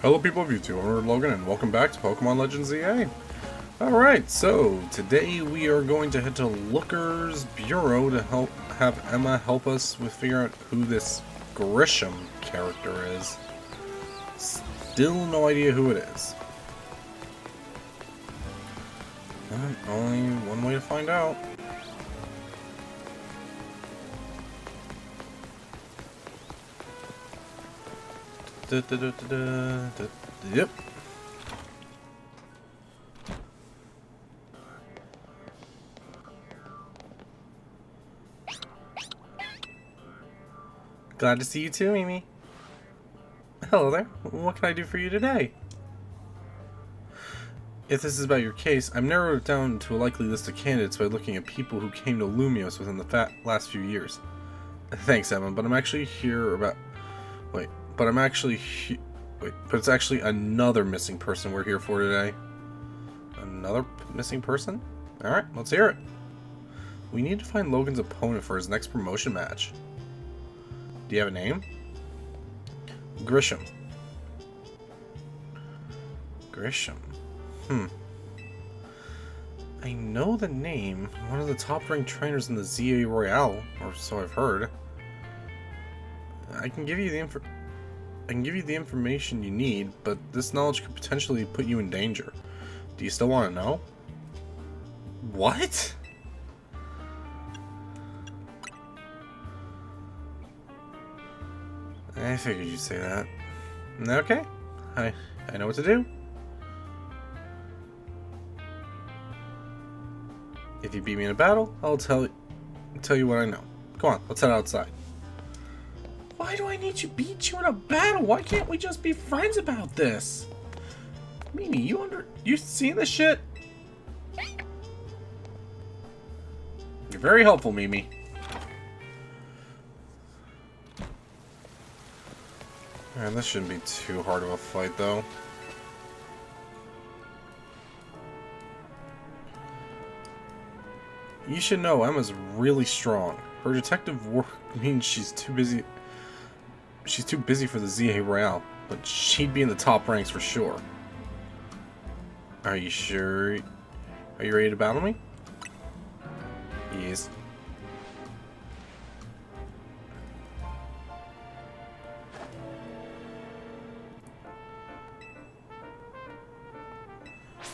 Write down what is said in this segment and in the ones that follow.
Hello people of YouTube, I'm Logan and welcome back to Pokemon Legends EA. Alright, so today we are going to head to Looker's Bureau to have Emma help us with figuring out who this Grisham character is. Still no idea who it is. But only one way to find out. Yep. Glad to see you too, Amy. Hello there. What can I do for you today? If this is about your case, I've narrowed it down to a likely list of candidates by looking at people who came to Lumios within the last few years. Thanks, Emma, but I'm actually here about... Wait, but it's actually another missing person we're here for today. Another missing person? Alright, let's hear it. We need to find Logan's opponent for his next promotion match. Do you have a name? Grisham. Grisham. I know the name. One of the top-ranked trainers in the ZA Royale, or so I've heard. I can give you the information you need, but this knowledge could potentially put you in danger. Do you still want to know? What? I figured you'd say that. Okay. I know what to do. If you beat me in a battle, I'll tell you what I know. Come on, let's head outside. Why do I need to beat you in a battle? Why can't we just be friends about this? Mimi, you seen this shit? You're very helpful, Mimi. Man, this shouldn't be too hard of a fight, though. You should know, Emma's really strong. Her detective work means she's too busy for the ZA Royale, but she'd be in the top ranks for sure. Are you sure? Are you ready to battle me? Yes.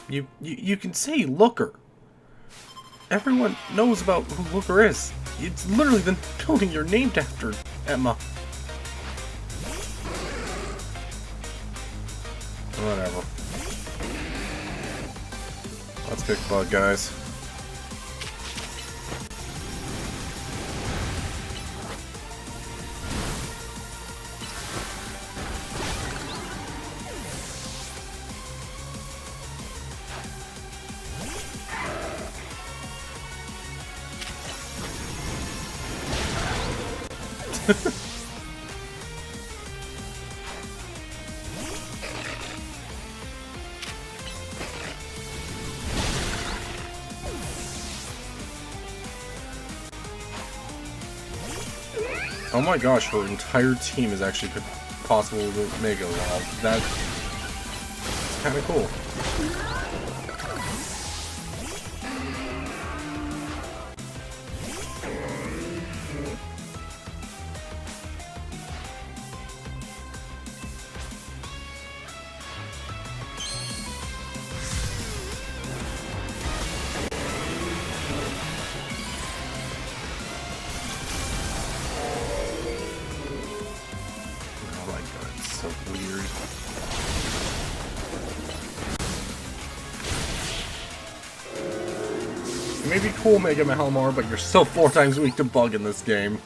You can say Looker. Everyone knows about who Looker is. It's literally the building you're named after, Emma. Whatever. Let's kick butt, guys. Oh my gosh, her entire team is actually possible to Mega Evolve. That's kind of cool. Weird. You may be cool, Mega Mahalmar, but you're still 4 times weak to bug in this game.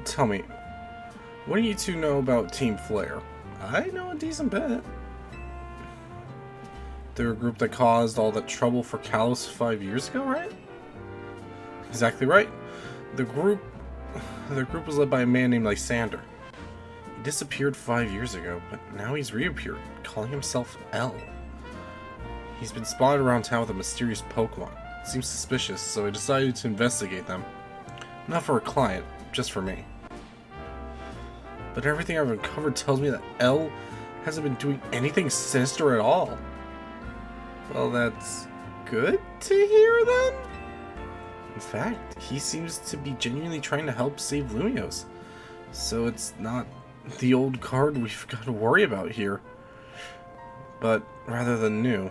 Tell me, what do you two know about Team Flare? I know a decent bit. They're a group that caused all that trouble for Kalos 5 years ago, right? Exactly right. The group was led by a man named Lysander. He disappeared 5 years ago, but now he's reappeared, calling himself L. He's been spotted around town with a mysterious Pokemon. seem suspicious, so I decided to investigate them. Not for a client, just for me. But everything I've uncovered tells me that L hasn't been doing anything sinister at all. Well, that's good to hear then? In fact, he seems to be genuinely trying to help save Lumios. So it's not the old card we've got to worry about here, but rather than new.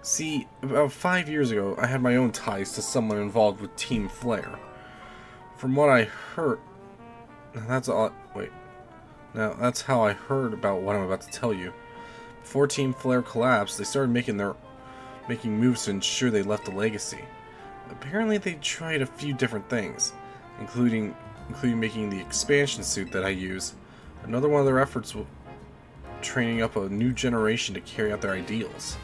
See, about 5 years ago, I had my own ties to someone involved with Team Flare. From what I heard... That's all... Wait. Now, that's how I heard about what I'm about to tell you. Before Team Flare collapsed, they started making moves to ensure they left a legacy. Apparently, they tried a few different things, including making the expansion suit that I use. Another one of their efforts was training up a new generation to carry out their ideals.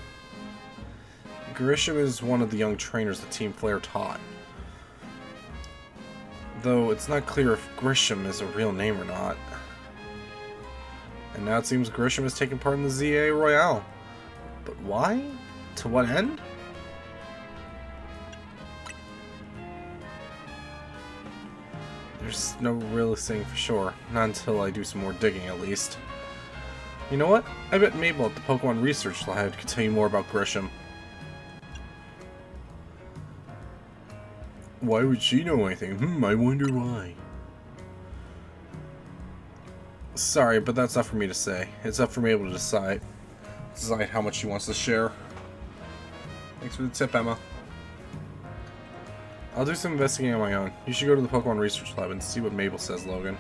Grisham is one of the young trainers that Team Flare taught. Though it's not clear if Grisham is a real name or not. And now it seems Grisham is taking part in the ZA Royale. But why? To what end? There's no real saying for sure. Not until I do some more digging, at least. You know what? I bet Mabel at the Pokemon Research Lab could tell you more about Grisham. Why would she know anything? I wonder why. Sorry, but that's not for me to say. It's up for Mabel to decide how much she wants to share. Thanks for the tip, Emma. I'll do some investigating on my own. You should go to the Pokemon Research Lab and see what Mabel says, Logan.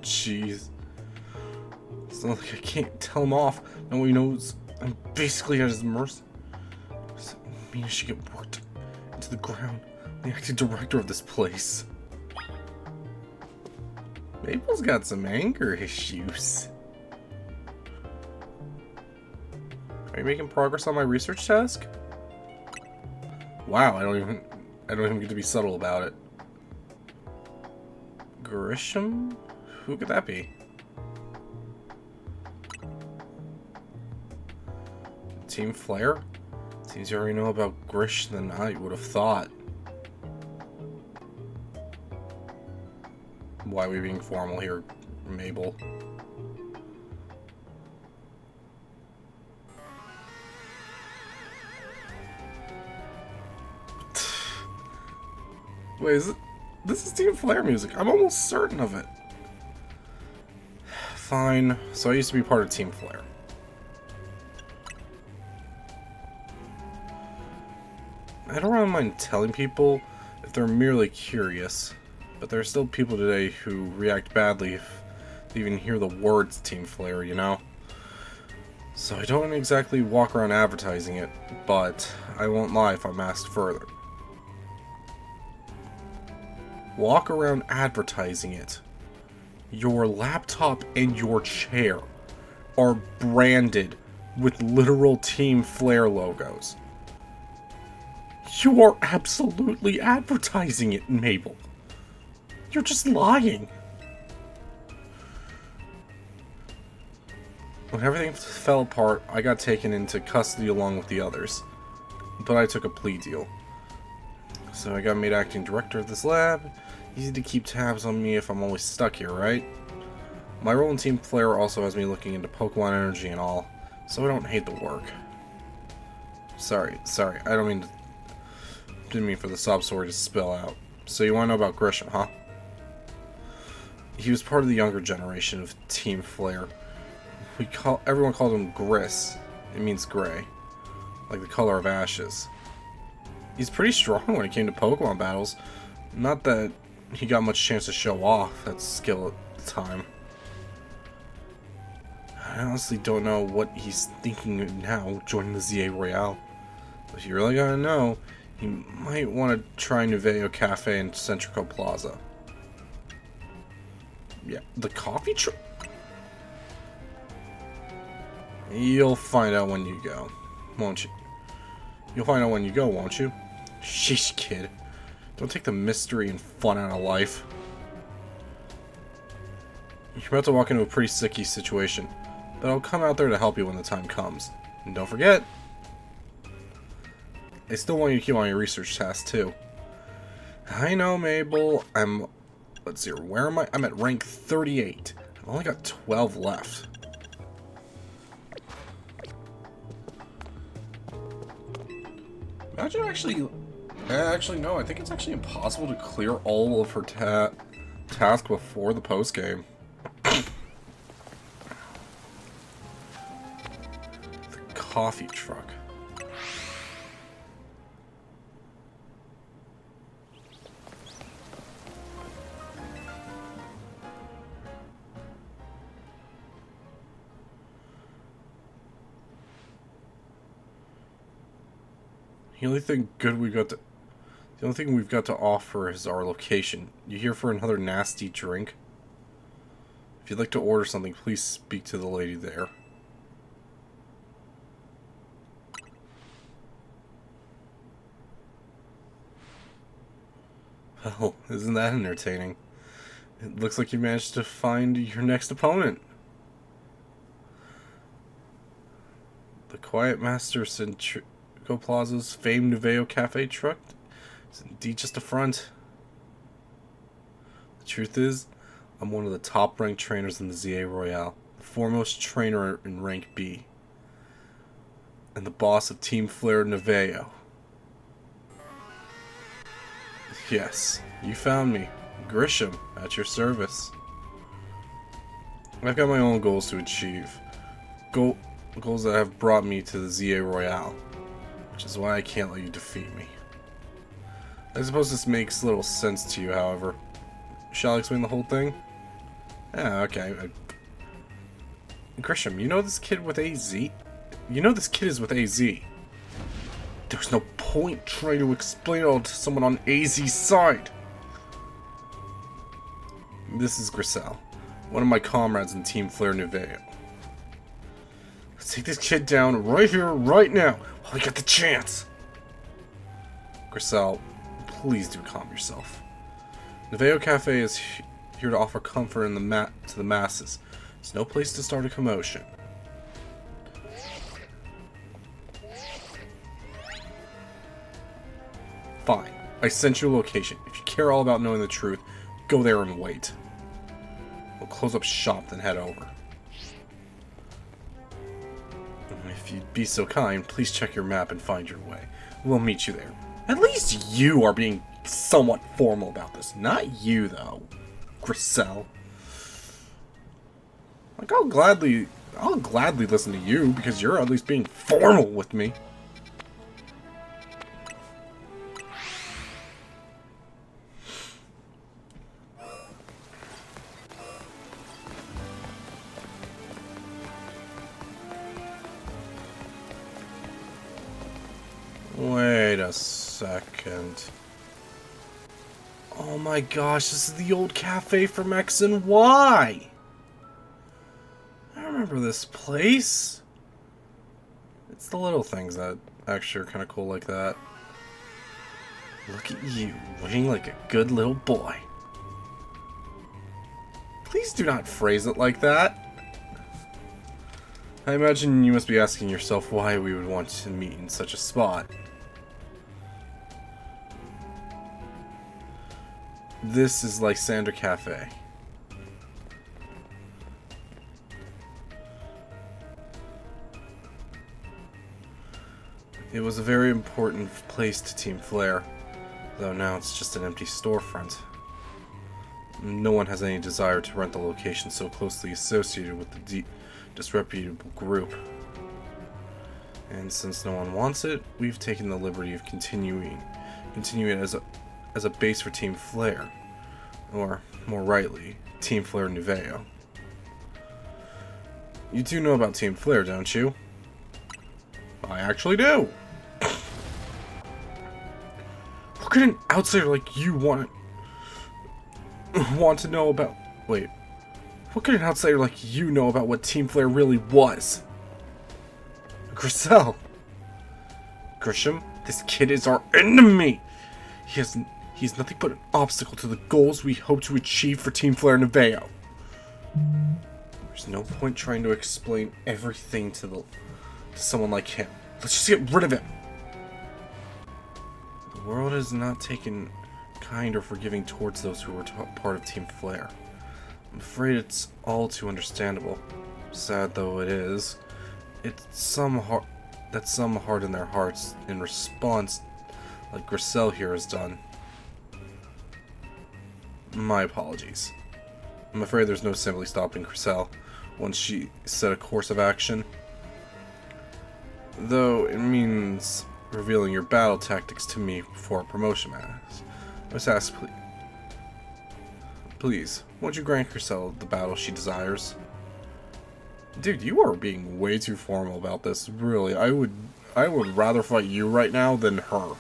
Jeez. It's not like I can't tell him off. No one knows I'm basically at his mercy. Does that mean I should get worked into the ground? I'm the acting director of this place. Mabel's got some anger issues. Are you making progress on my research task? Wow, I don't even get to be subtle about it. Grisham? Who could that be? Team Flare? Seems you already know about Grish than I would have thought. Why are we being formal here, Mabel? Wait, this is Team Flare music. I'm almost certain of it. Fine. So I used to be part of Team Flare. I don't really mind telling people if they're merely curious, but there are still people today who react badly if they even hear the words Team Flare, you know? So I don't exactly walk around advertising it, but I won't lie if I'm asked further. Walk around advertising it. Your laptop and your chair are branded with literal Team Flare logos. You are absolutely advertising it, Mabel. You're just lying. When everything fell apart, I got taken into custody along with the others. But I took a plea deal. So I got made acting director of this lab. Easy to keep tabs on me if I'm always stuck here, right? My role in Team Flare also has me looking into Pokemon energy and all, so I don't hate the work. Sorry, I didn't mean for the sob story to spill out. So you want to know about Grisham, huh? He was part of the younger generation of Team Flare. Everyone called him Gris. It means gray, like the color of ashes. He's pretty strong when it came to Pokemon battles. Not that he got much chance to show off that skill at the time. I honestly don't know what he's thinking now, joining the ZA Royale. But if you really gotta know, you might want to try Nuveo Cafe in Centrico Plaza. Yeah, the coffee truck? You'll find out when you go, won't you? You'll find out when you go, won't you? Sheesh, kid. Don't take the mystery and fun out of life. You're about to walk into a pretty sticky situation, but I'll come out there to help you when the time comes. And don't forget, I still want you to keep on your research task, too. I know, Mabel. Let's see, where am I? I'm at rank 38. I've only got 12 left. Imagine actually, no, I think it's actually impossible to clear all of her task before the post-game. The coffee truck. The only thing we've got to offer is our location. You here for another nasty drink? If you'd like to order something, please speak to the lady there. Well, isn't that entertaining? It looks like you managed to find your next opponent. The Quiet Master Centrico Plaza's famed Nuveo Cafe truck is indeed just a front. The truth is, I'm one of the top-ranked trainers in the ZA Royale, the foremost trainer in rank B, and the boss of Team Flare Nuveo. Yes, you found me, Grisham, at your service. I've got my own goals to achieve, goals that have brought me to the ZA Royale, which is why I can't let you defeat me. I suppose this makes little sense to you, however. Shall I explain the whole thing? Yeah, okay. Grisham, you know this kid with AZ? You know this kid is with AZ. There's no point trying to explain it all to someone on AZ's side. This is Grisel, one of my comrades in Team Flare Nuveo. Let's take this kid down right here, right now, while we get the chance. Grisel, please do calm yourself. Nuveo Cafe is here to offer comfort to the masses. It's no place to start a commotion. Fine. I sent you a location. If you care all about knowing the truth, go there and wait. We'll close up shop, then head over. If you'd be so kind, please check your map and find your way. We'll meet you there. At least you are being somewhat formal about this. Not you, though, Grisel. Like, I'll gladly listen to you, because you're at least being formal with me. Wait a second. Oh my gosh, this is the old cafe from X and Y! I remember this place. It's the little things that actually are kind of cool like that. Look at you, looking like a good little boy. Please do not phrase it like that. I imagine you must be asking yourself why we would want to meet in such a spot. This is Lysander Cafe. It was a very important place to Team Flare, though now it's just an empty storefront. No one has any desire to rent the location so closely associated with the disreputable group. And since no one wants it, we've taken the liberty of continuing it as a base for Team Flare, or more rightly, Team Flare Nuveo. You do know about Team Flare, don't you? I actually do. What could an outsider like you want to know about... Wait. What could an outsider like you know about what Team Flare really was? Griselle. Grisham, this kid is our enemy. He's nothing but an obstacle to the goals we hope to achieve for Team Flare Neveo. There's no point trying to explain everything to someone like him. Let's just get rid of him. The world has not taken kind or forgiving towards those who were part of Team Flare. I'm afraid it's all too understandable. Sad though it is, that some harden their hearts in response, like Griselle here has done. My apologies. I'm afraid there's no simply stopping Griselle once she set a course of action. Though it means revealing your battle tactics to me before a promotion matters. I must ask, please, won't you grant Griselle the battle she desires? Dude, you are being way too formal about this. Really, I would rather fight you right now than her.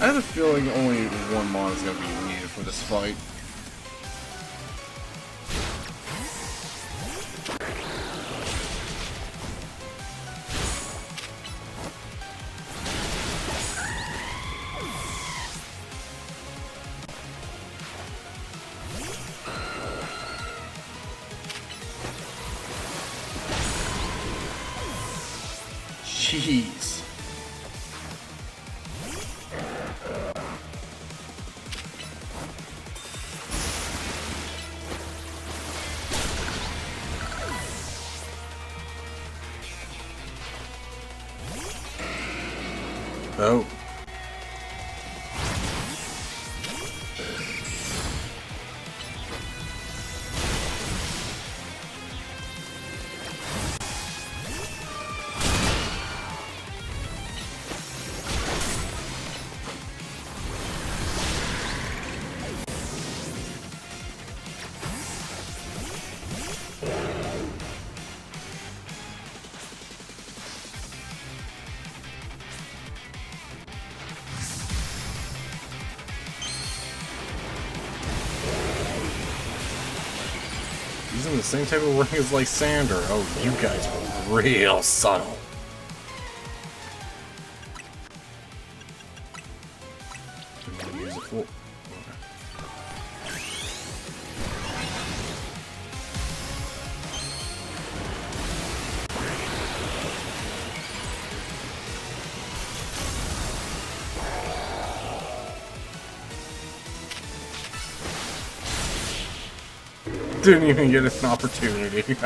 I have a feeling only one mod is going to be needed for this fight. Jeez. Oh. Using the same type of ring as Lysander. Oh, you guys were real subtle. Use a full. Didn't even get an opportunity.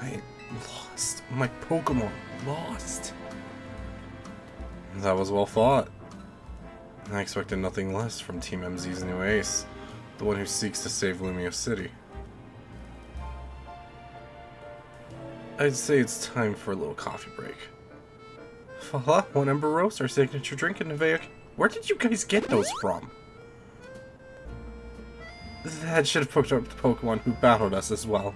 I lost. My Pokemon lost. That was well fought. I expected nothing less from Team MZ's new ace, the one who seeks to save Lumio City. I'd say it's time for a little coffee break. Voila, one Ember Roast, our signature drink in Nevea. Where did you guys get those from? That should have picked up the Pokemon who battled us as well.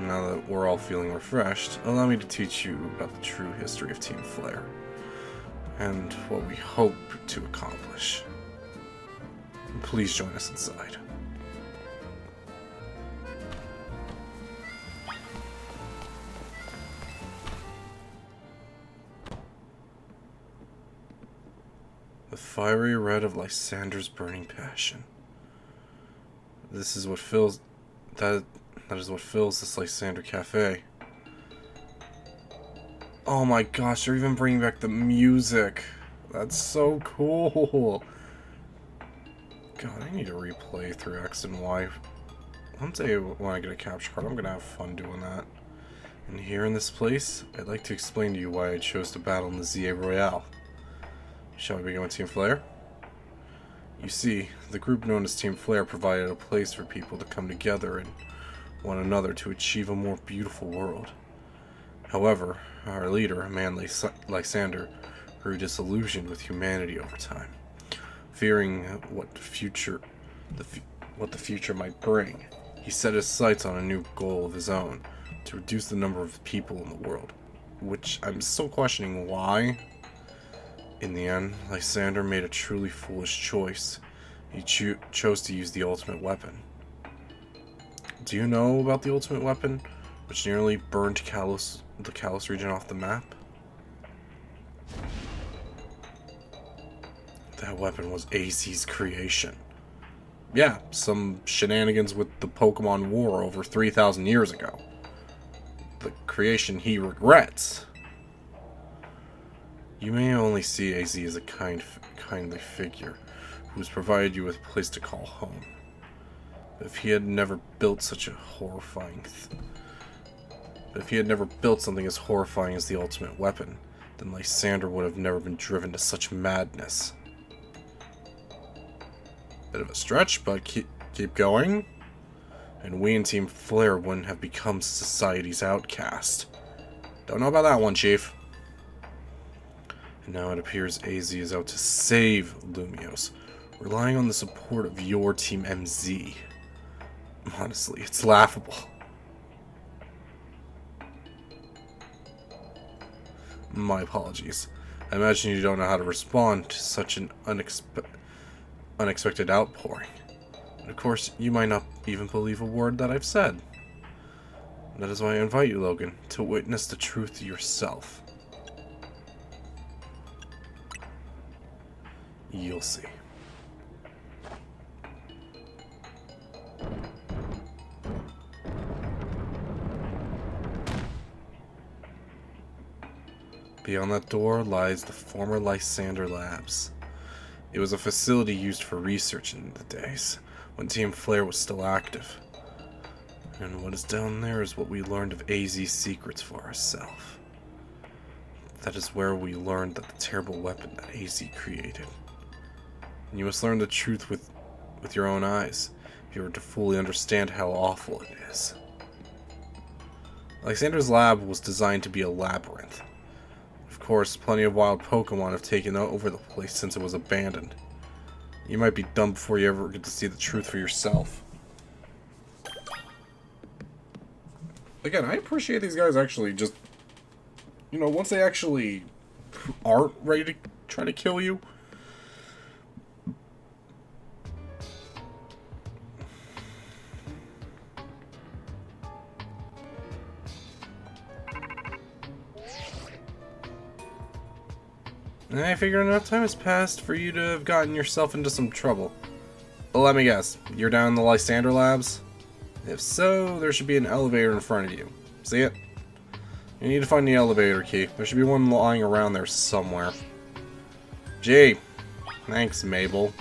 Now that we're all feeling refreshed, allow me to teach you about the true history of Team Flare, and what we hope to accomplish. Please join us inside. The fiery red of Lysander's burning passion. This is what fills that is what fills this Lysander Cafe. Oh my gosh, they're even bringing back the music. That's so cool. God, I need to replay through X and Y. One day when I get a capture card, I'm gonna have fun doing that. And here in this place, I'd like to explain to you why I chose to battle in the ZA Royale. Shall we begin with Team Flare? You see, the group known as Team Flare provided a place for people to come together and one another to achieve a more beautiful world. However, our leader, a man Lysander, grew disillusioned with humanity over time, fearing what the future might bring. He set his sights on a new goal of his own, to reduce the number of people in the world, which I'm still questioning why. In the end, Lysander made a truly foolish choice. He chose to use the ultimate weapon. Do you know about the ultimate weapon, which nearly burned the Kalos region off the map? That weapon was AZ's creation. Yeah, some shenanigans with the Pokemon War over 3,000 years ago. The creation he regrets. You may only see AZ as a kindly figure who has provided you with a place to call home. But if he had never built something as horrifying as the ultimate weapon, then Lysander would have never been driven to such madness. Bit of a stretch, but keep going. And we in Team Flare wouldn't have become society's outcast. Don't know about that one, Chief. And now it appears AZ is out to save Lumios, relying on the support of your Team MZ. Honestly, it's laughable. My apologies. I imagine you don't know how to respond to such an unexpected outpouring. And of course, you might not even believe a word that I've said. That is why I invite you, Logan, to witness the truth yourself. You'll see. Beyond that door lies the former Lysander Labs. It was a facility used for research in the days when Team Flare was still active. And what is down there is what we learned of AZ's secrets for ourselves. That is where we learned that the terrible weapon that AZ created. And you must learn the truth with your own eyes if you are to fully understand how awful it is. Lysander's lab was designed to be a labyrinth. Of course, plenty of wild Pokemon have taken over the place since it was abandoned. You might be done before you ever get to see the truth for yourself. Again, I appreciate these guys actually just, once they actually aren't ready to try to kill you. I figure enough time has passed for you to have gotten yourself into some trouble. But let me guess, you're down in the Lysander Labs? If so, there should be an elevator in front of you. See it? You need to find the elevator key. There should be one lying around there somewhere. Gee. Thanks, Mabel.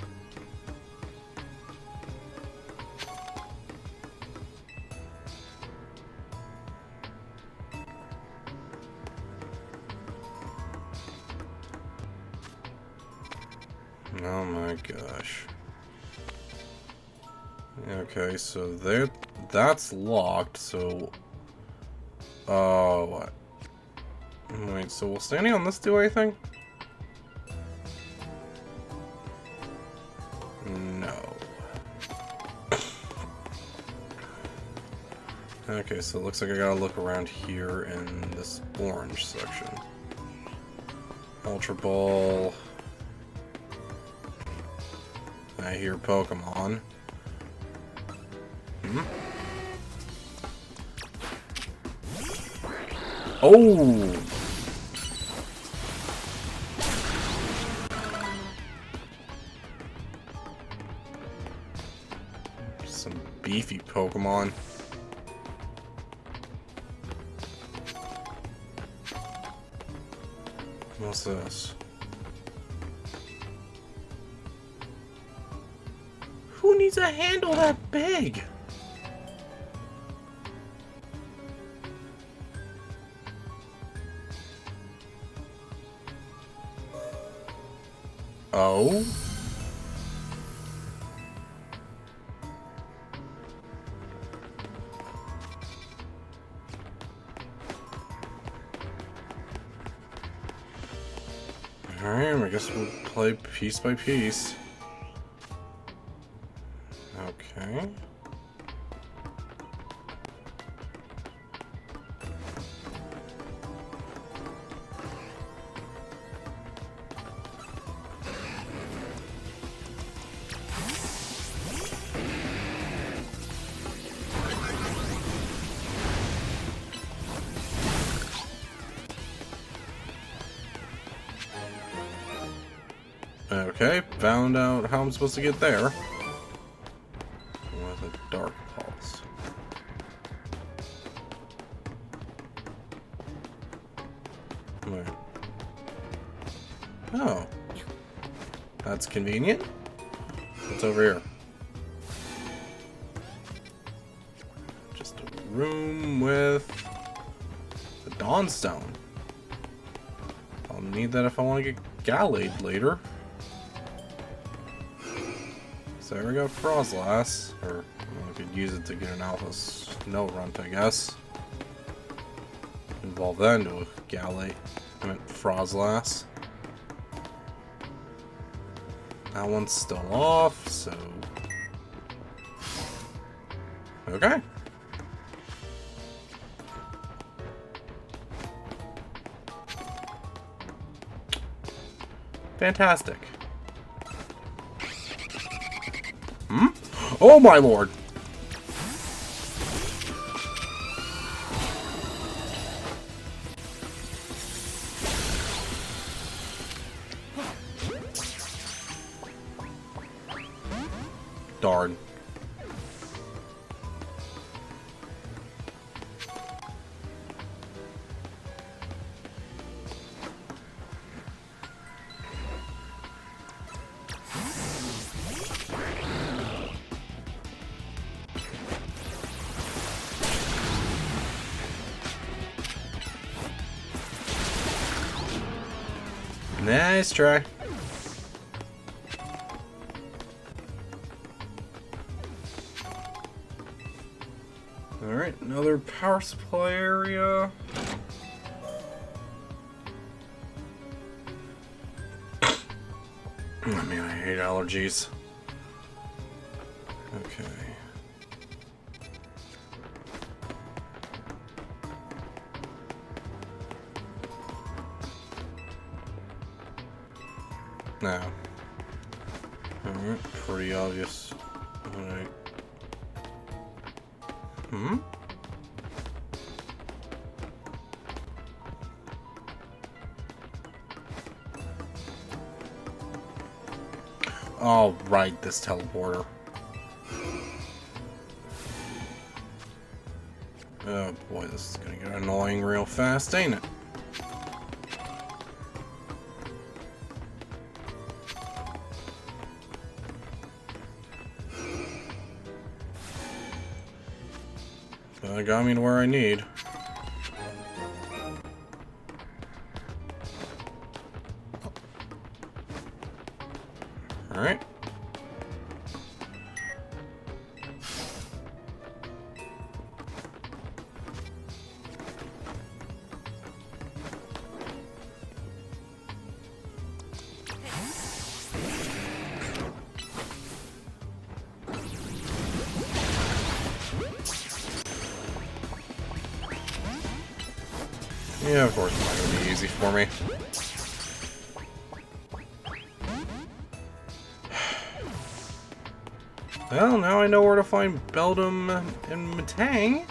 Oh my gosh. Okay, so that's locked, so... what? Wait, so will standing on this do anything? No. Okay, so it looks like I gotta look around here in this orange section. Ultra Ball... I hear Pokemon. Oh! Some beefy Pokemon. What's this? Who needs a handle that big? Oh? Alright, I guess we'll play piece by piece. Okay. Okay, found out how I'm supposed to get there. With a dark pulse. Wait. Oh. That's convenient. What's over here? Just a room with the Dawnstone. I'll need that if I want to get Gallade later. So there we go, Frostlass, or I could use it to get an Alpha Snow Runt, I guess. Evolve that into a Gallade. I meant Frostlass. That one's still off, so... Okay. Fantastic. Hmm? Oh my lord! Darn. Nice try. Alright, another power supply area. Oh man, I hate allergies. Okay. Now. Alright, pretty obvious. Alright. Hmm? Oh, right, this teleporter. Oh boy, this is gonna get annoying real fast, ain't it? That got me to where I need. Alright. Yeah, of course it's not going to be easy for me. Well, now I know where to find Beldum and Matang.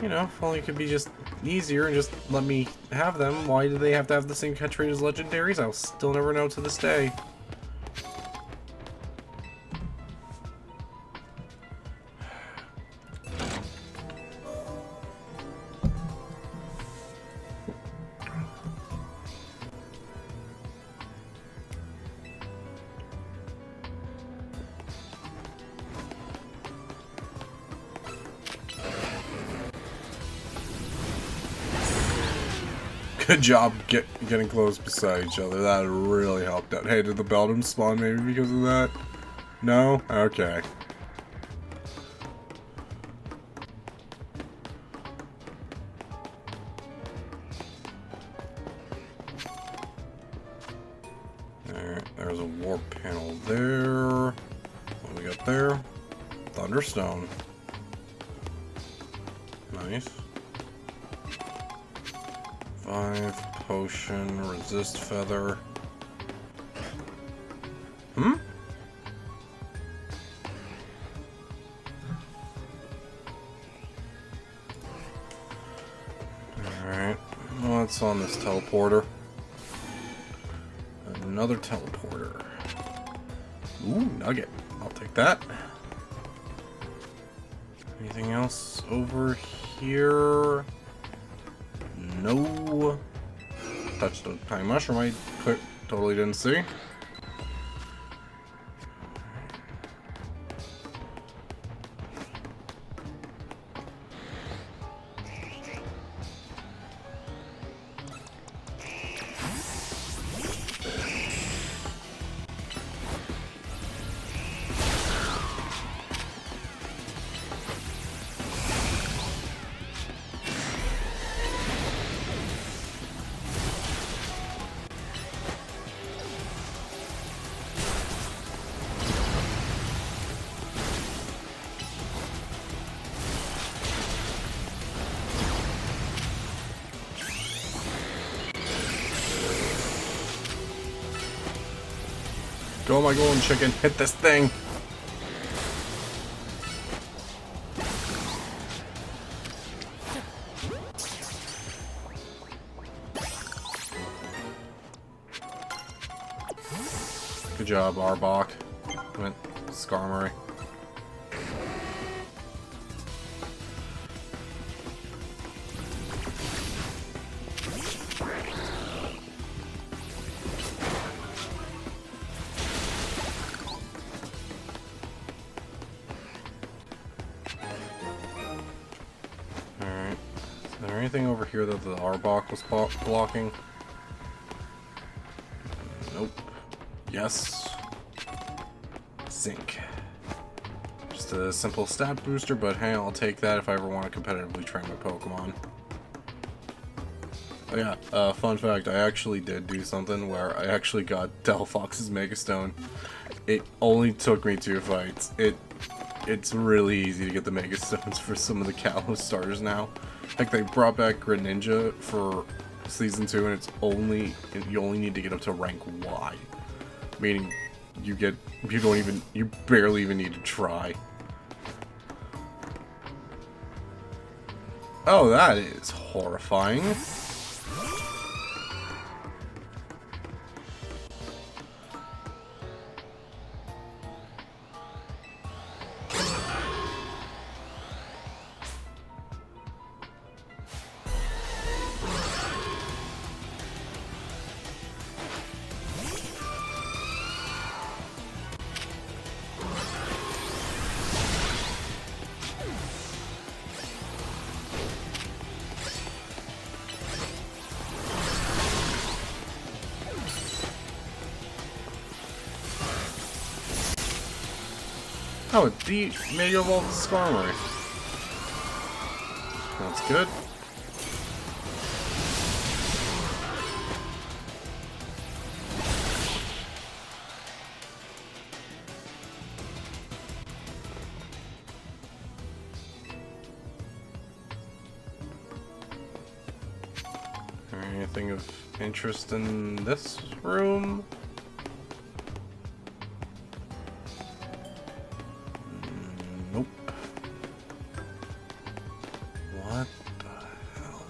You know, if only it could be just easier and just let me have them. Why do they have to have the same catch rate as legendaries? I'll still never know to this day. Good job getting close beside each other. That really helped out. Hey, did the Beldum spawn maybe because of that? No? Okay. Alright, there's a warp panel there. What do we got there? Thunderstone. Nice. 5 potion, resist feather. Hmm? Alright. What's on this teleporter? Another teleporter. Ooh, nugget. I'll take that. Anything else over here? No. Touched the tiny mushroom I totally didn't see. Go, my golden chicken. Hit this thing. Good job, Arbok. Went Skarmory. Alright. Is there anything over here that the Arbok was blocking? Nope. Yes. Zinc. Just a simple stat booster, but hey, I'll take that if I ever want to competitively train my Pokemon. Oh yeah, fun fact, I actually did do something where I actually got Delphox's Megastone. It only took me 2 fights. It's really easy to get the Megastones for some of the Kalos starters now. Like, they brought back Greninja for Season 2, and you only need to get up to rank Y. Meaning, you barely even need to try. Oh, that is horrifying. Oh, it beat Mega Evolved Skarmory. That's good. Anything of interest in this room? Nope. What the hell?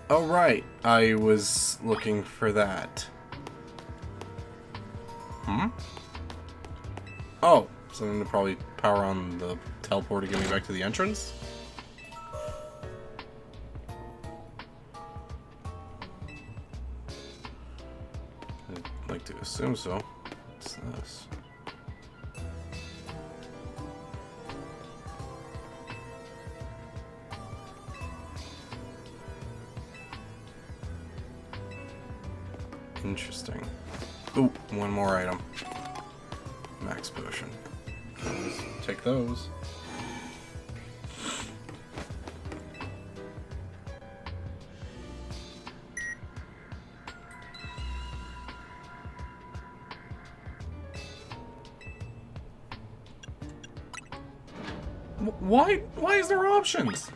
Oh, right. I was looking for that. Hmm? Oh, something to probably power on the teleport to get me back to the entrance? I'd like to assume so. What's this? Interesting. Ooh, one more item. Max potion. Take those. Why is there options?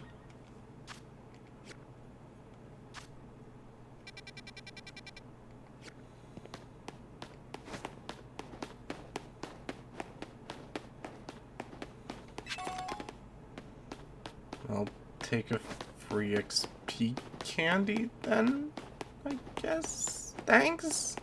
I'll take a free XP candy then, I guess. Thanks.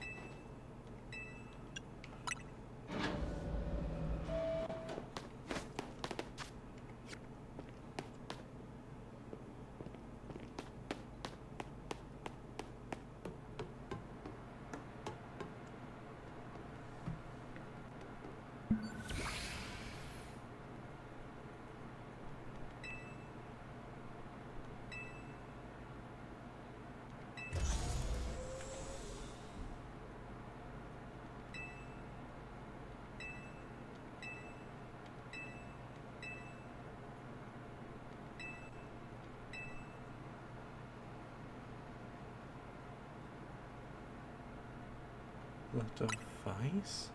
The device?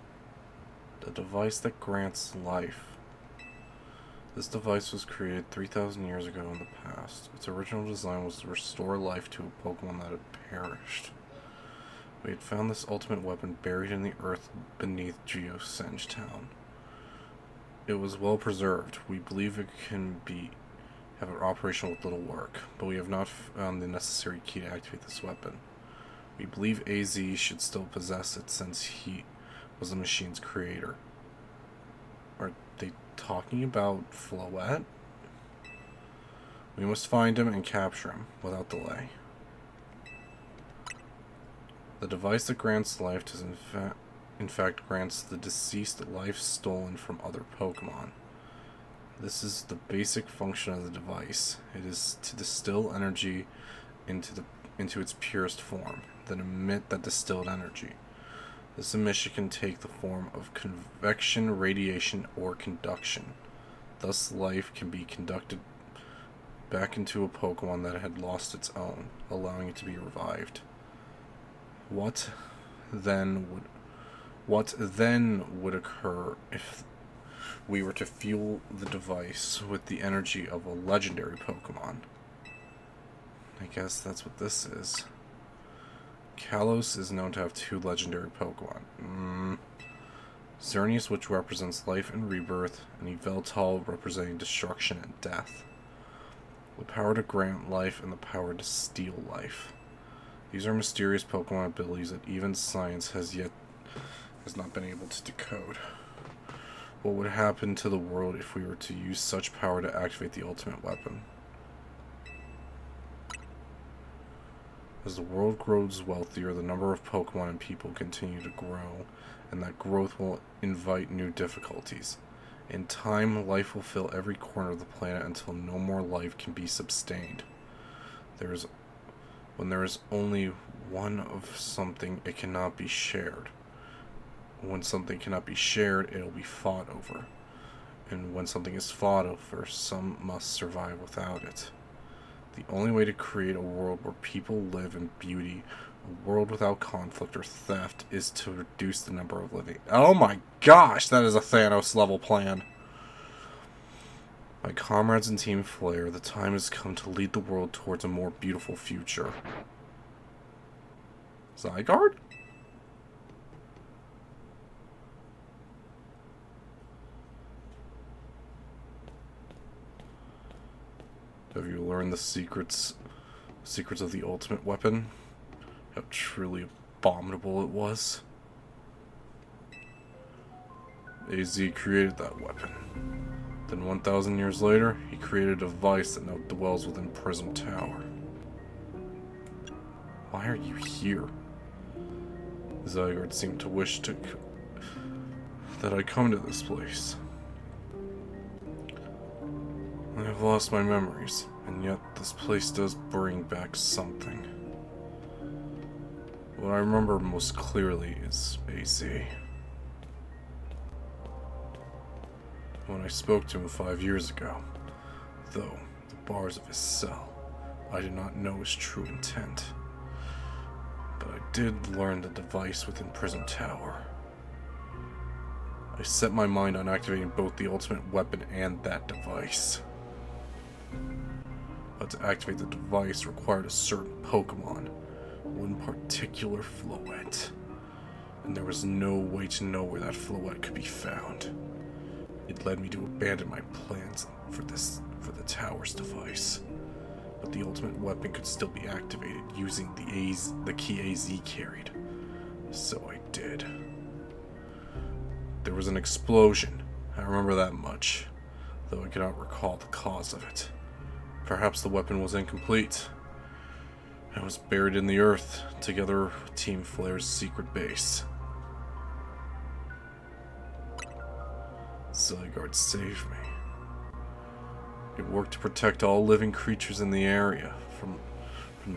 The device that grants life. This device was created 3,000 years ago in the past. Its original design was to restore life to a Pokemon that had perished. We had found this ultimate weapon buried in the earth beneath Geosenge Town. It was well preserved. We believe it can have it operational with little work, but we have not found the necessary key to activate this weapon. We believe AZ should still possess it since he was the machine's creator. Are they talking about Floette? We must find him and capture him without delay. The device that grants life does in fact grants the deceased life stolen from other Pokemon. This is the basic function of the device. It is to distill energy into its purest form, then emit that distilled energy. This emission can take the form of convection, radiation, or conduction. Thus, life can be conducted back into a Pokemon that had lost its own, allowing it to be revived. What then would occur if we were to fuel the device with the energy of a legendary Pokemon? I guess that's what this is. Kalos is known to have 2 legendary Pokemon. Xerneas, which represents life and rebirth, and Yveltal representing destruction and death. The power to grant life and the power to steal life. These are mysterious Pokemon abilities that even science has not been able to decode. What would happen to the world if we were to use such power to activate the ultimate weapon? As the world grows wealthier, the number of Pokemon and people continue to grow, and that growth will invite new difficulties. In time, life will fill every corner of the planet until no more life can be sustained. When there is only one of something, it cannot be shared. When something cannot be shared, it will be fought over. And when something is fought over, some must survive without it. The only way to create a world where people live in beauty, a world without conflict or theft, is to reduce the number of living. Oh my gosh, that is a Thanos level plan. My comrades in Team Flare, the time has come to lead the world towards a more beautiful future. Zygarde? Have you learned the secrets of the ultimate weapon? How truly abominable it was? AZ created that weapon. Then 1,000 years later, he created a device that now dwells within Prism Tower. Why are you here? Zygarde seemed to wish that I come to this place. I have lost my memories, and yet this place does bring back something. What I remember most clearly is AZ. When I spoke to him 5 years ago, though the bars of his cell, I did not know his true intent. But I did learn the device within Prism Tower. I set my mind on activating both the ultimate weapon and that device. But to activate the device required a certain Pokemon, one particular Floette. And there was no way to know where that Floette could be found. It led me to abandon my plans for the tower's device. But the ultimate weapon could still be activated using the key AZ carried. So I did. There was an explosion, I remember that much, though I cannot recall the cause of it. Perhaps the weapon was incomplete. I was buried in the earth, together with Team Flare's secret base. Zygarde saved me. It worked to protect all living creatures in the area from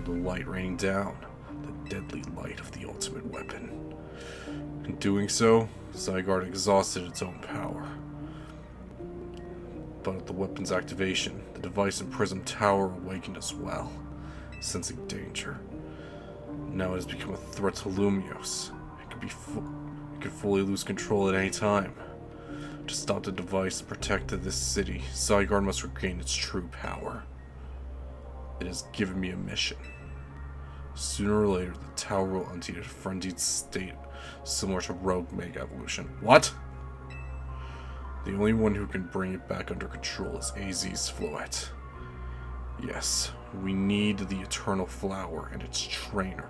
the light raining down, the deadly light of the ultimate weapon. In doing so, Zygarde exhausted its own power. But at the weapon's activation, the device in Prism Tower awakened as well, sensing danger. Now it has become a threat to Lumios. It could fully lose control at any time. To stop the device and protect this city, Zygarde must regain its true power. It has given me a mission. Sooner or later, the tower will enter a frenzied state similar to Rogue Mega Evolution. What? The only one who can bring it back under control is AZ's Floette. Yes, we need the Eternal Flower and its trainer,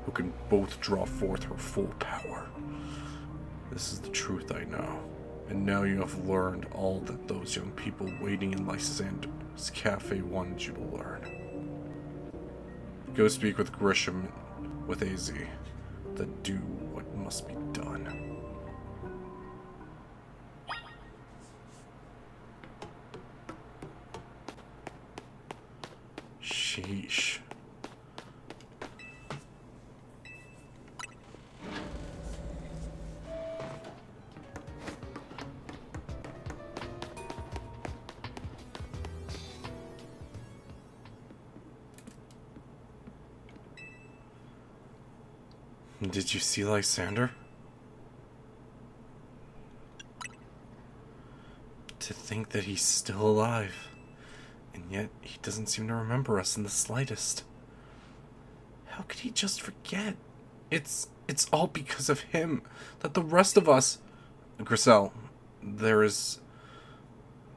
who can both draw forth her full power. This is the truth I know, and now you have learned all that those young people waiting in Lysander's cafe wanted you to learn. Go speak with Grisham and with AZ, then do what must be done. Sheesh. Did you see Lysander? To think that he's still alive, and yet he doesn't seem to remember us in the slightest. How could he just forget? It's all because of him that the rest of us... Griselle, there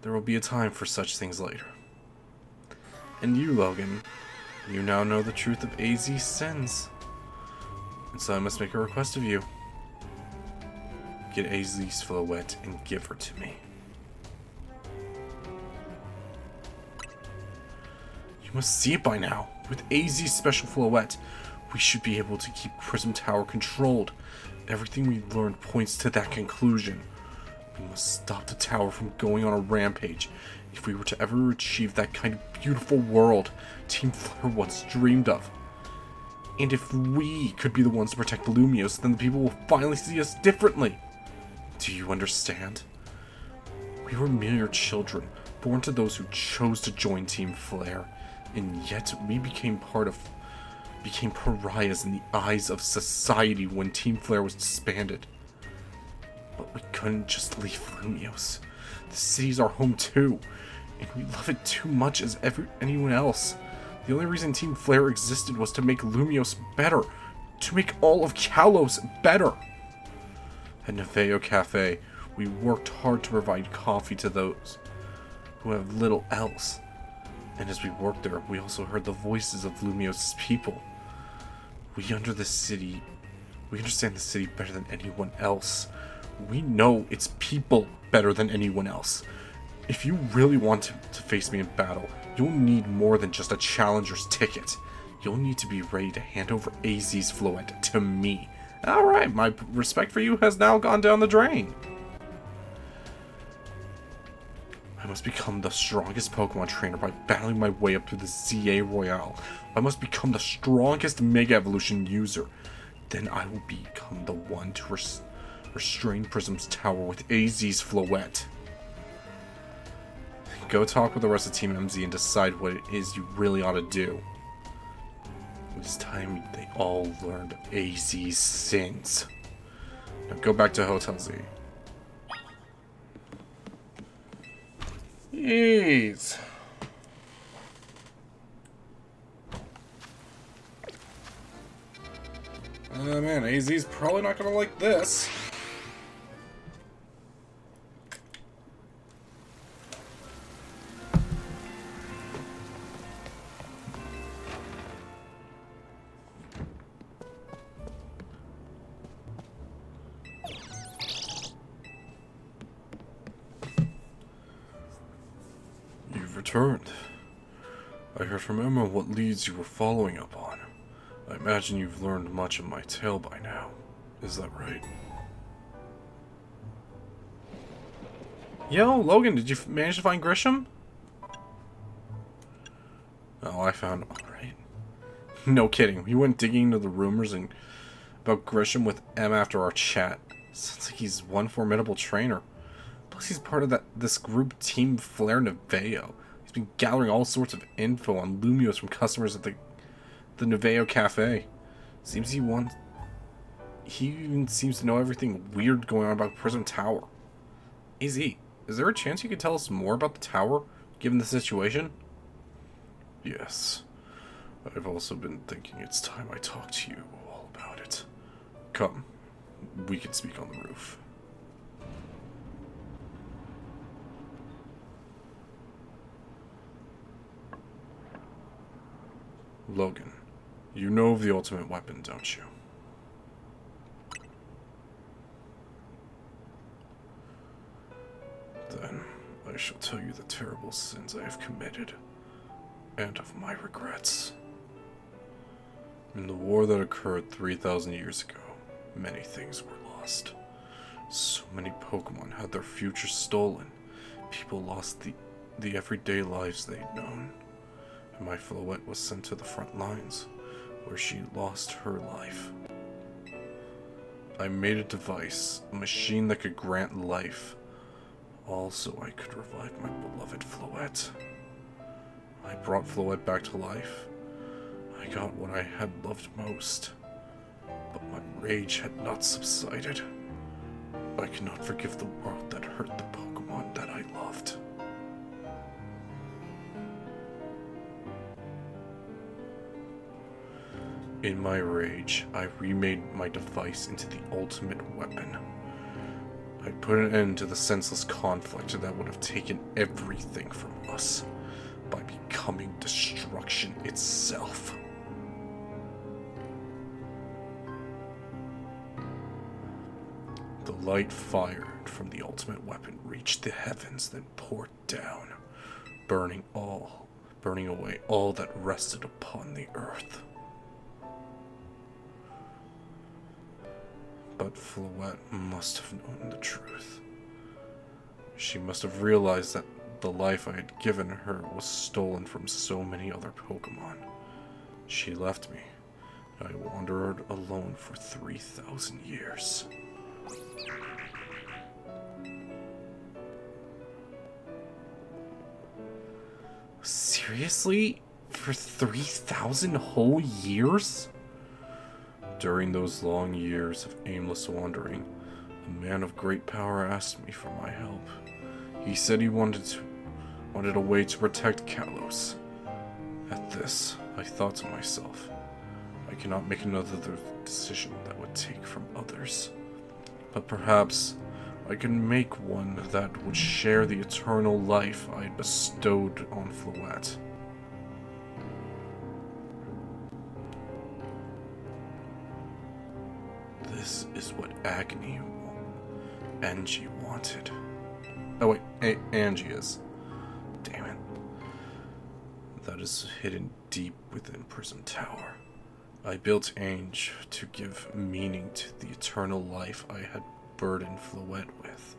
will be a time for such things later. And you, Logan, you now know the truth of AZ's sins. And so I must make a request of you. Get AZ's Floette and give her to me. You must see it by now. With AZ's special Floette, we should be able to keep Prism Tower controlled. Everything we've learned points to that conclusion. We must stop the tower from going on a rampage. If we were to ever achieve that kind of beautiful world Team Flare once dreamed of. And if we could be the ones to protect Lumios, then the people will finally see us differently. Do you understand? We were mere children, born to those who chose to join Team Flare, and yet we became pariahs in the eyes of society when Team Flare was disbanded. But we couldn't just leave Lumios. The city's our home too, and we love it too much as anyone else. The only reason Team Flare existed was to make Lumios better. To make all of Kalos better. At Neveo Cafe, we worked hard to provide coffee to those who have little else. And as we worked there, we also heard the voices of Lumios' people. We understand the city better than anyone else. We know its people better than anyone else. If you really want to face me in battle, you'll need more than just a challenger's ticket. You'll need to be ready to hand over AZ's Floette to me. Alright, my respect for you has now gone down the drain. I must become the strongest Pokemon trainer by battling my way up through the ZA Royale. I must become the strongest Mega Evolution user. Then I will become the one to restrain Prism's tower with AZ's Floette. Go talk with the rest of Team MZ and decide what it is you really ought to do. It's time they all learned AZ's sins. Now go back to Hotel Z. Jeez. Man, AZ's probably not gonna like this. You've returned. I heard from Emma what leads you were following up on. I imagine you've learned much of my tale by now. Is that right? Yo, Logan, did you manage to find Grisham? Oh, I found him. Alright. No kidding. We went digging into the rumors about Grisham with Emma after our chat. Sounds like he's one formidable trainer. Plus he's part of this group Team Flare Neveo. He's been gathering all sorts of info on Lumios from customers at the Neveo Cafe. Seems he even seems to know everything weird going on about Prism Tower. AZ, is there a chance you could tell us more about the tower, given the situation? Yes. I've also been thinking it's time I talk to you all about it. Come, we can speak on the roof. Logan, you know of the ultimate weapon, don't you? Then I shall tell you the terrible sins I have committed, and of my regrets. In the war that occurred 3,000 years ago, many things were lost. So many Pokemon had their future stolen. People lost the everyday lives they'd known. And my Floette was sent to the front lines, where she lost her life. I made a device, a machine that could grant life, all so I could revive my beloved Floette. I brought Floette back to life. I got what I had loved most, but my rage had not subsided. I cannot forgive the world that hurt the Pokemon that I loved. In my rage, I remade my device into the ultimate weapon. I put an end to the senseless conflict that would have taken everything from us by becoming destruction itself. The light fired from the ultimate weapon reached the heavens, then poured down, burning away all that rested upon the earth. But Floette must have known the truth. She must have realized that the life I had given her was stolen from so many other Pokemon. She left me, and I wandered alone for 3,000 years. Seriously? For 3,000 whole years? During those long years of aimless wandering, a man of great power asked me for my help. He said he wanted a way to protect Kalos. At this, I thought to myself, I cannot make another decision that would take from others. But perhaps I can make one that would share the eternal life I had bestowed on Floette. This is what Angie wanted. Oh wait, Angie is. Damn it. That is hidden deep within Prism Tower. I built Angie to give meaning to the eternal life I had burdened Floette with.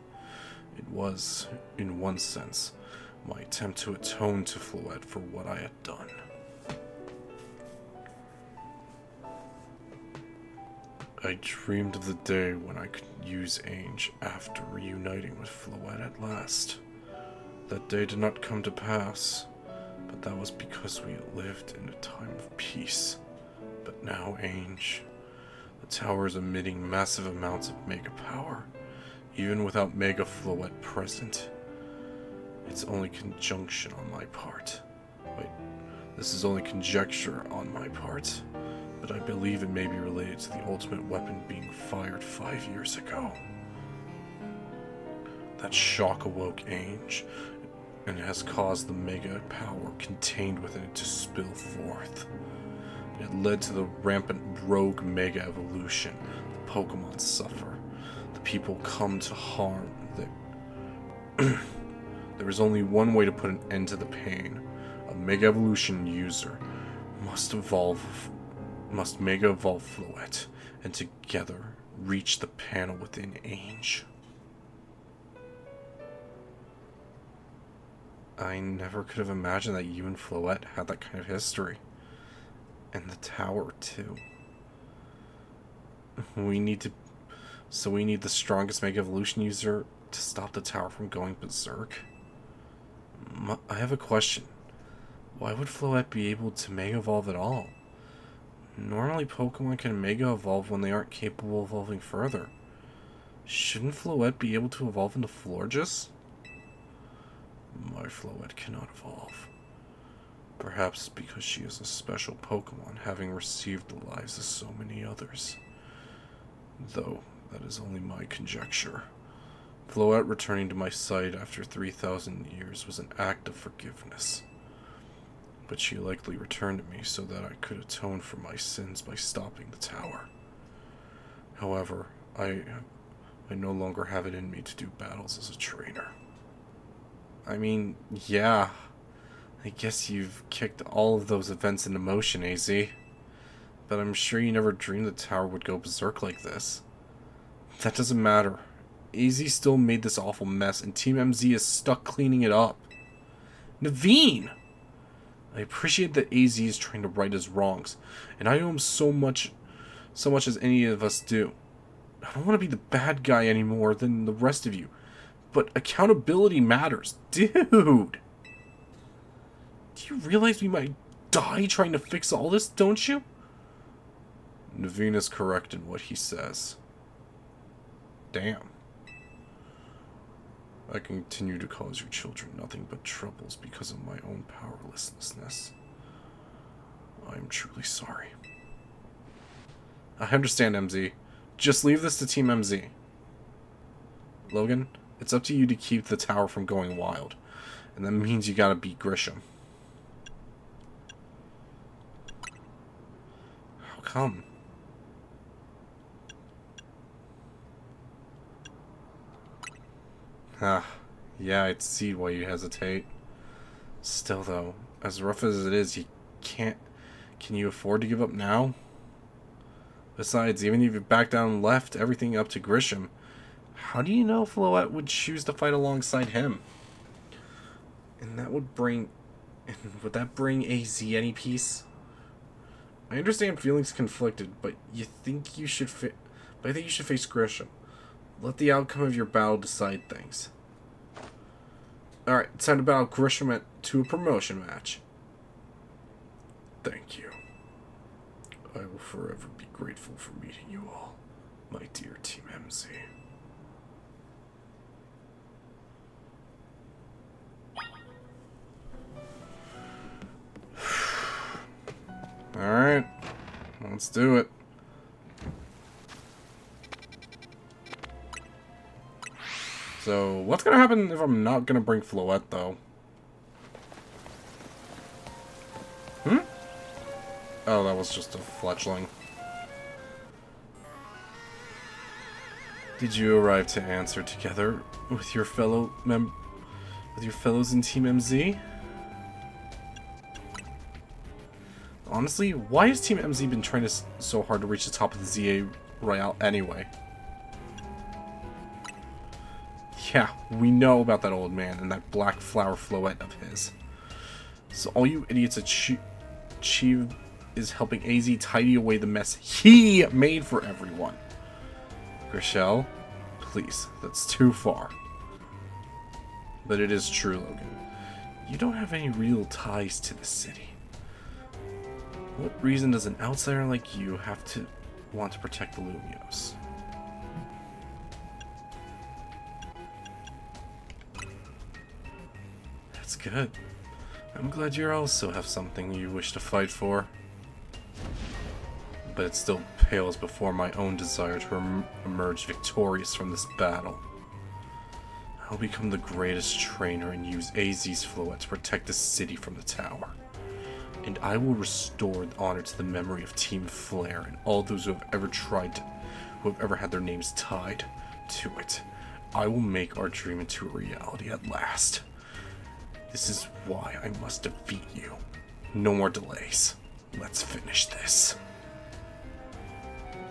It was, in one sense, my attempt to atone to Floette for what I had done. I dreamed of the day when I could use Ainge after reuniting with Floette at last. That day did not come to pass, but that was because we lived in a time of peace. But now, Ainge, the tower is emitting massive amounts of mega power, even without Mega Floette present. It's only conjunction on my part. Wait, this is only conjecture on my part, but I believe it may be related to the ultimate weapon being fired 5 years ago. That shock awoke Ainge, and has caused the mega power contained within it to spill forth. It led to the rampant rogue mega evolution. The Pokemon suffer. The people come to harm. There is only one way to put an end to the pain. A mega evolution user must mega evolve Floette, and together reach the panel within Ainge. I never could have imagined that you and Floette had that kind of history. And the tower, too. We need the strongest Mega Evolution user to stop the tower from going berserk? I have a question. Why would Floette be able to Mega Evolve at all? Normally Pokemon can Mega Evolve when they aren't capable of evolving further. Shouldn't Floette be able to evolve into Florges? My Floette cannot evolve. Perhaps because she is a special Pokemon, having received the lives of so many others. Though, that is only my conjecture. Floette returning to my sight after 3,000 years was an act of forgiveness. But she likely returned to me so that I could atone for my sins by stopping the tower. However, I no longer have it in me to do battles as a trainer. I mean, yeah. I guess you've kicked all of those events into motion, AZ. But I'm sure you never dreamed the tower would go berserk like this. That doesn't matter. AZ still made this awful mess, and Team MZ is stuck cleaning it up. Naveen! I appreciate that AZ is trying to right his wrongs, and I owe him so much as any of us do. I don't want to be the bad guy any more than the rest of you. But accountability matters. Dude! Do you realize we might die trying to fix all this, don't you? Naveen is correct in what he says. Damn. I continue to cause your children nothing but troubles because of my own powerlessness. I am truly sorry. I understand, MZ. Just leave this to Team MZ. Logan, it's up to you to keep the tower from going wild. And that means you gotta beat Grisham. How come? Yeah, I'd see why you hesitate. Still, though, as rough as it is, you can't... Can you afford to give up now? Besides, even if you back down and left everything up to Grisham, how do you know Floette would choose to fight alongside him? And that would bring... Would that bring AZ any peace? I understand feelings conflicted, but you think you should I think you should face Grisham. Let the outcome of your battle decide things. Alright, it's time to battle Grisham to a promotion match. Thank you. I will forever be grateful for meeting you all, my dear Team MZ. Alright, let's do it. So, what's gonna happen if I'm not gonna bring Floette, though? Oh, that was just a fletchling. Did you arrive to answer together with your fellows in Team MZ? Honestly, why has Team MZ been trying so hard to reach the top of the ZA Royale anyway? Yeah, we know about that old man and that black flower Floette of his. So all you idiots is helping AZ tidy away the mess he made for everyone. Grishel, please, that's too far. But it is true, Logan. You don't have any real ties to the city. What reason does an outsider like you have to want to protect the Lumios? That's good. I'm glad you also have something you wish to fight for. But it still pales before my own desire to emerge victorious from this battle. I'll become the greatest trainer and use AZ's Floette to protect the city from the tower. And I will restore honor to the memory of Team Flare and all those who have ever had their names tied to it. I will make our dream into a reality at last. This is why I must defeat you. No more delays. Let's finish this.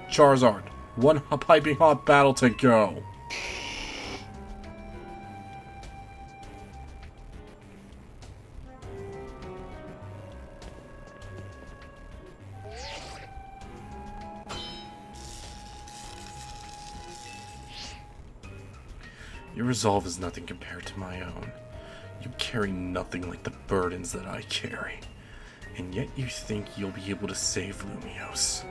Charizard, one piping hot battle to go. Your resolve is nothing compared to my own. You carry nothing like the burdens that I carry. And yet you think you'll be able to save Lumios.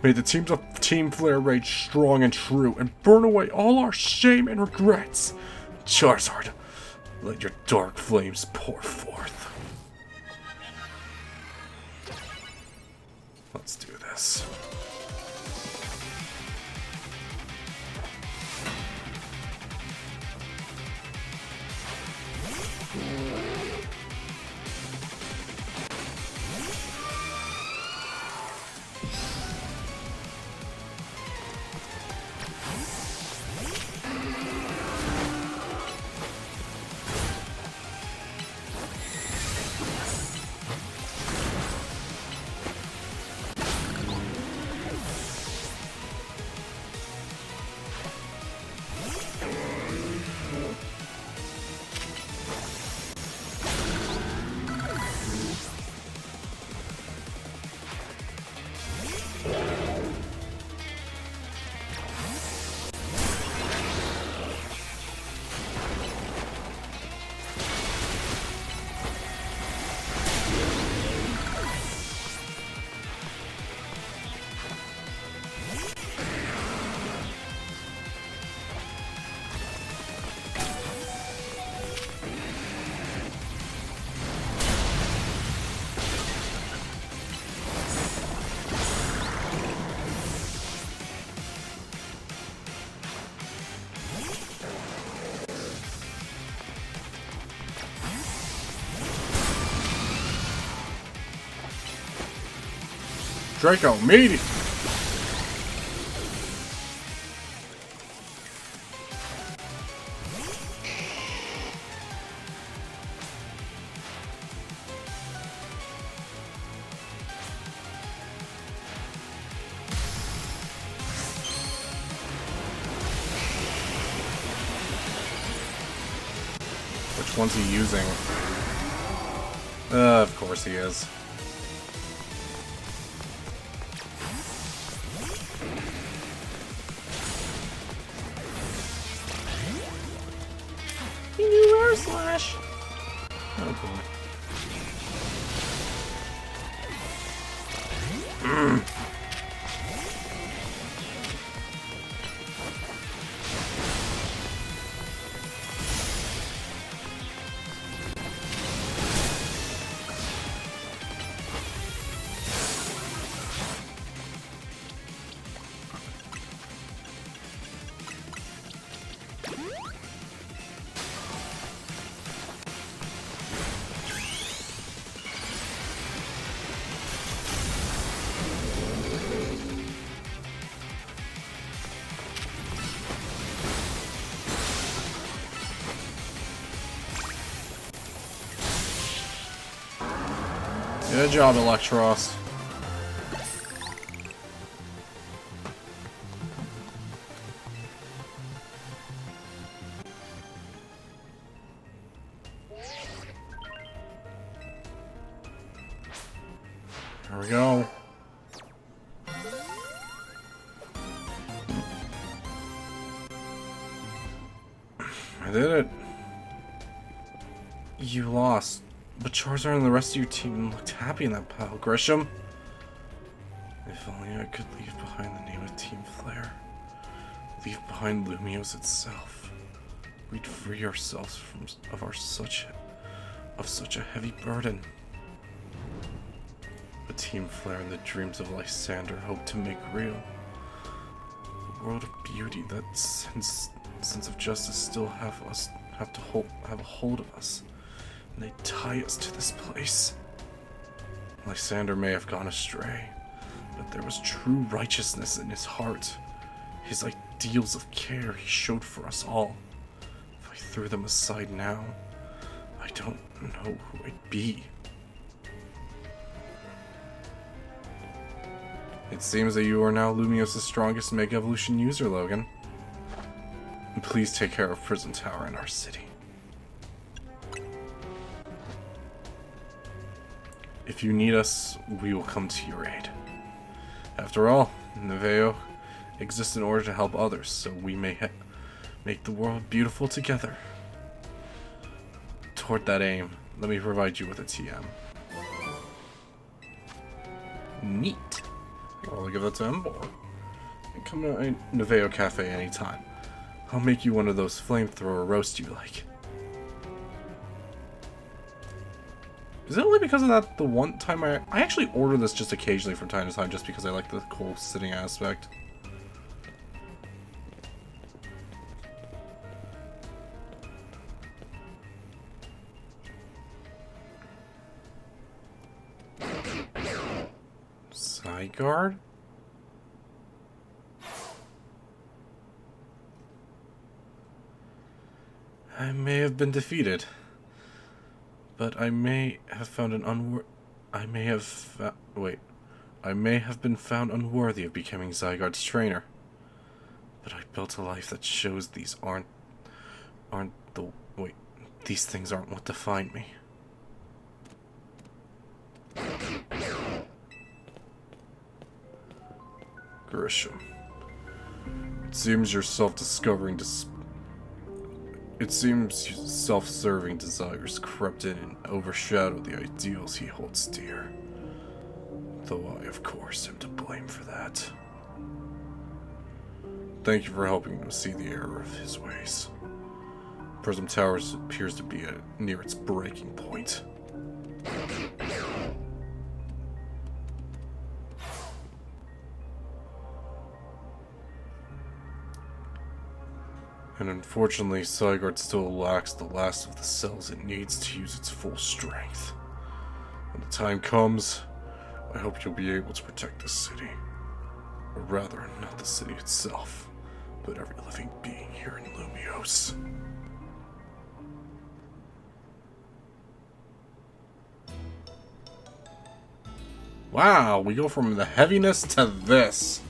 May the teams of Team Flare rage strong and true and burn away all our shame and regrets. Charizard, let your dark flames pour forth. Let's do this. Draco, meaty! Which one's he using? Of course he is. Slash. Oh boy. Good job, Electros. Here we go. I did it. You lost, but Charizard and the rest of your team looked happy in that pile, Grisham. If only I could leave behind the name of Team Flare. Leave behind Lumiose itself. We'd free ourselves of such a heavy burden. But Team Flare and the dreams of Lysander hope to make real. The world of beauty, that sense of justice still have a hold of us. And they tie us to this place. Lysander may have gone astray, but there was true righteousness in his heart. His ideals of care he showed for us all. If I threw them aside now, I don't know who I'd be. It seems that you are now Lumiose's strongest Mega Evolution user, Logan. And please take care of Prism Tower in our city. If you need us, we will come to your aid. After all, Neveo exists in order to help others, so we may make the world beautiful together. Toward that aim, let me provide you with a TM. Neat. I'll give that to Embor. And come to Neveo Cafe anytime. I'll make you one of those flamethrower roasts you like. Is it only because of that the one time I actually order this just occasionally from time to time just because I like the cool sitting aspect? Zygarde? I may have been defeated, but I may have found I may have been found unworthy of becoming Zygarde's trainer. But I built a life that shows these these things aren't what define me. Grisham. It seems your self-serving desires crept in and overshadowed the ideals he holds dear. Though I, of course, am to blame for that. Thank you for helping him see the error of his ways. Prism Tower appears to be near its breaking point. And unfortunately, Zygarde still lacks the last of the cells it needs to use its full strength. When the time comes, I hope you'll be able to protect the city. Or rather, not the city itself, but every living being here in Lumiose. Wow, we go from the heaviness to this.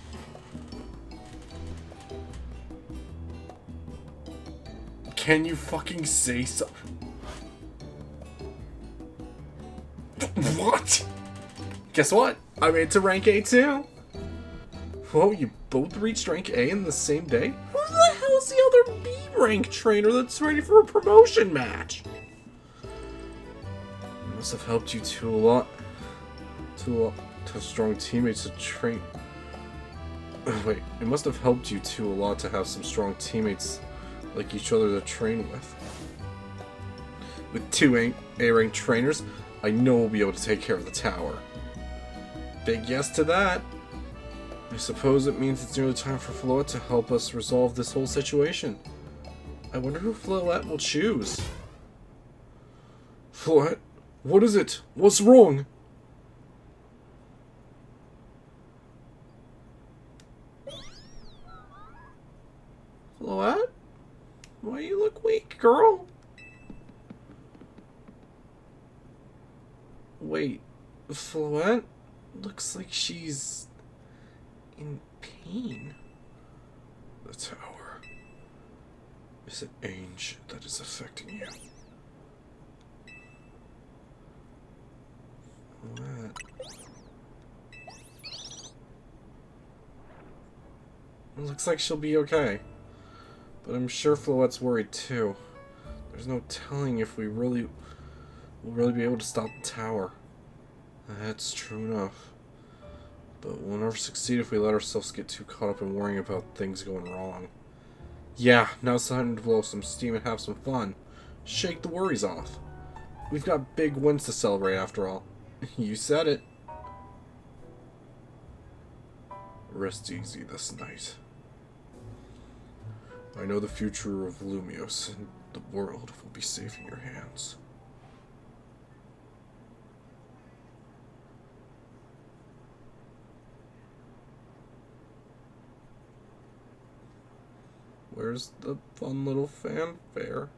Can you fucking say so? What? Guess what? I made it to rank A too. Whoa, you both reached rank A in the same day? Who the hell's the other B rank trainer that's ready for a promotion match? It must have helped you to have strong teammates to train. Wait, it must have helped you a lot to have some strong teammates like each other to train with. With 2 A-rank trainers, I know we'll be able to take care of the tower. Big yes to that. I suppose it means it's nearly time for Floette to help us resolve this whole situation. I wonder who Floette will choose. Floette? What is it? What's wrong? Floette? Why you look weak, girl? Wait, Floette looks like she's in pain. The tower. Is it age that is affecting you? Floette. It looks like she'll be okay. But I'm sure Floette's worried too. There's no telling if we'll really be able to stop the tower. That's true enough. But we'll never succeed if we let ourselves get too caught up in worrying about things going wrong. Yeah, now it's time to blow some steam and have some fun. Shake the worries off. We've got big wins to celebrate after all. You said it. Rest easy this night. I know the future of Lumios and the world will be safe in your hands. Where's the fun little fanfare?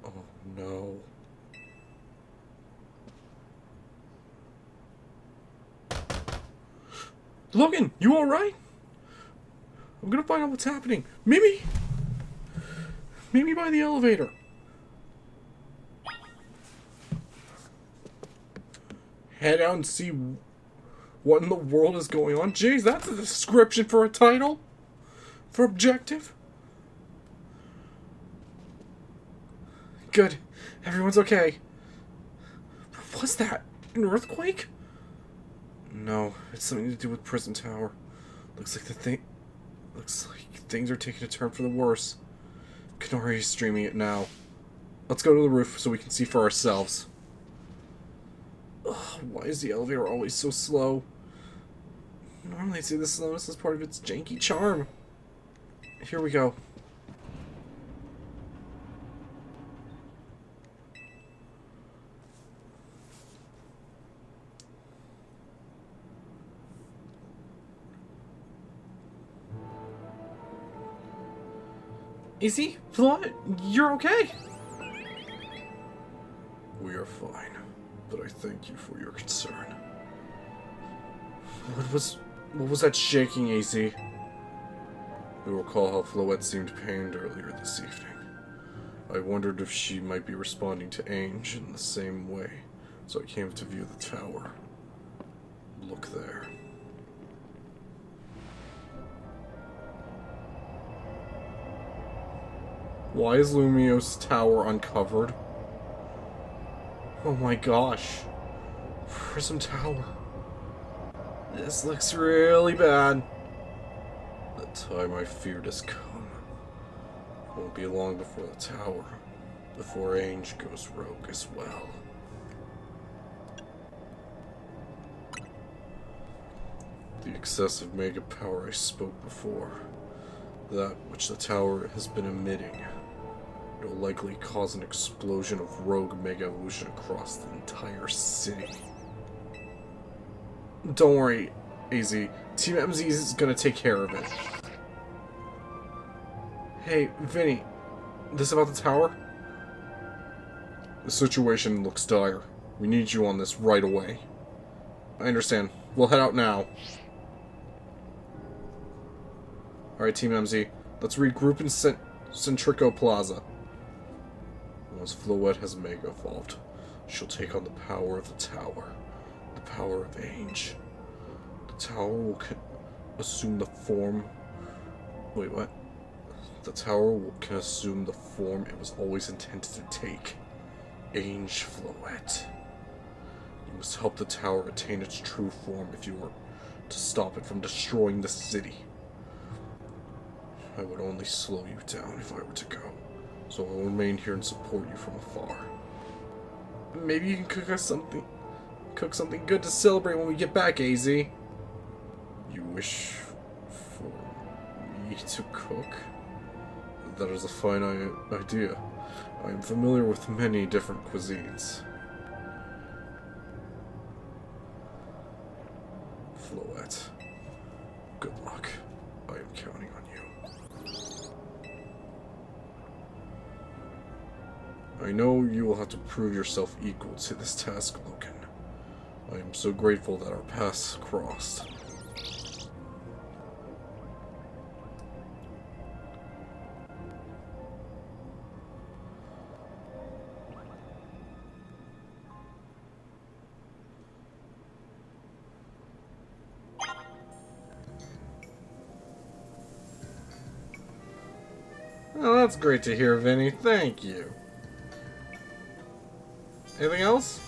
Oh no. Logan, you alright? I'm gonna find out what's happening. Maybe by the elevator. Head out and see what in the world is going on. Jeez, that's a description for a title? For objective? Good. Everyone's okay. What was that? An earthquake? No, it's something to do with Prison Tower. Looks like things are taking a turn for the worse. Kanori is streaming it now. Let's go to the roof so we can see for ourselves. Ugh, why is the elevator always so slow? Normally I'd say the slowness is part of its janky charm. Here we go. Izzy? Floyd? You're okay? We are fine. But I thank you for your concern. What was that shaking, AZ? You recall how Floette seemed pained earlier this evening. I wondered if she might be responding to Ainge in the same way, so I came to view the tower. Look there. Why is Lumios' tower uncovered? Oh my gosh. Prism Tower. This looks really bad. The time I feared has come. It won't be long before the tower. Before Ainge goes rogue as well. The excessive mega power I spoke before. That which the tower has been emitting. It will likely cause an explosion of rogue mega evolution across the entire city. Don't worry, AZ. Team MZ is gonna take care of it. Hey, Vinny. This about the tower? The situation looks dire. We need you on this right away. I understand. We'll head out now. Alright, Team MZ. Let's regroup in Centrico Plaza. Once Floette has mega evolved, she'll take on the power of the tower. The power of Ainge. The tower will assume the form... Wait, what? The tower can assume the form it was always intended to take. Ainge Floette. You must help the tower attain its true form if you are to stop it from destroying the city. I would only slow you down if I were to go. So I'll remain here and support you from afar. Maybe you can cook us something. Cook something good to celebrate when we get back, AZ. You wish for me to cook? That is a fine idea. I am familiar with many different cuisines. Floette, good luck. I am counting on you. I know you will have to prove yourself equal to this task, Logan. I am so grateful that our paths crossed. Oh, that's great to hear, Vinny. Thank you. Anything else?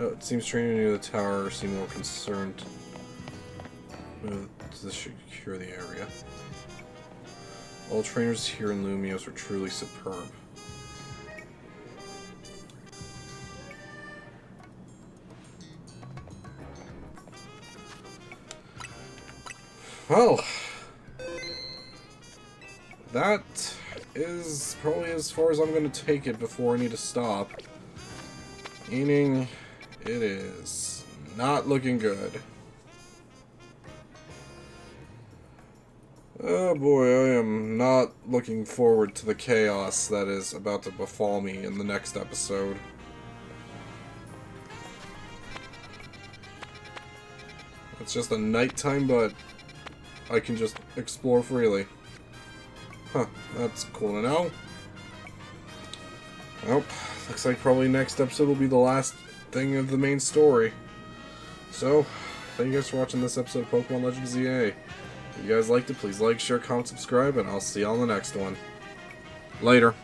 Oh, it seems trainers near the tower seem more concerned. This should cure the area. All trainers here in Lumios are truly superb. Well, that is probably as far as I'm going to take it before I need to stop. Meaning, it is not looking good. Oh boy, I am not looking forward to the chaos that is about to befall me in the next episode. It's just a nighttime, but I can just explore freely. Huh, that's cool to know. Well, looks like probably next episode will be the last thing of the main story. So, thank you guys for watching this episode of Pokemon Legends ZA. If you guys liked it, please like, share, comment, subscribe, and I'll see you on the next one. Later.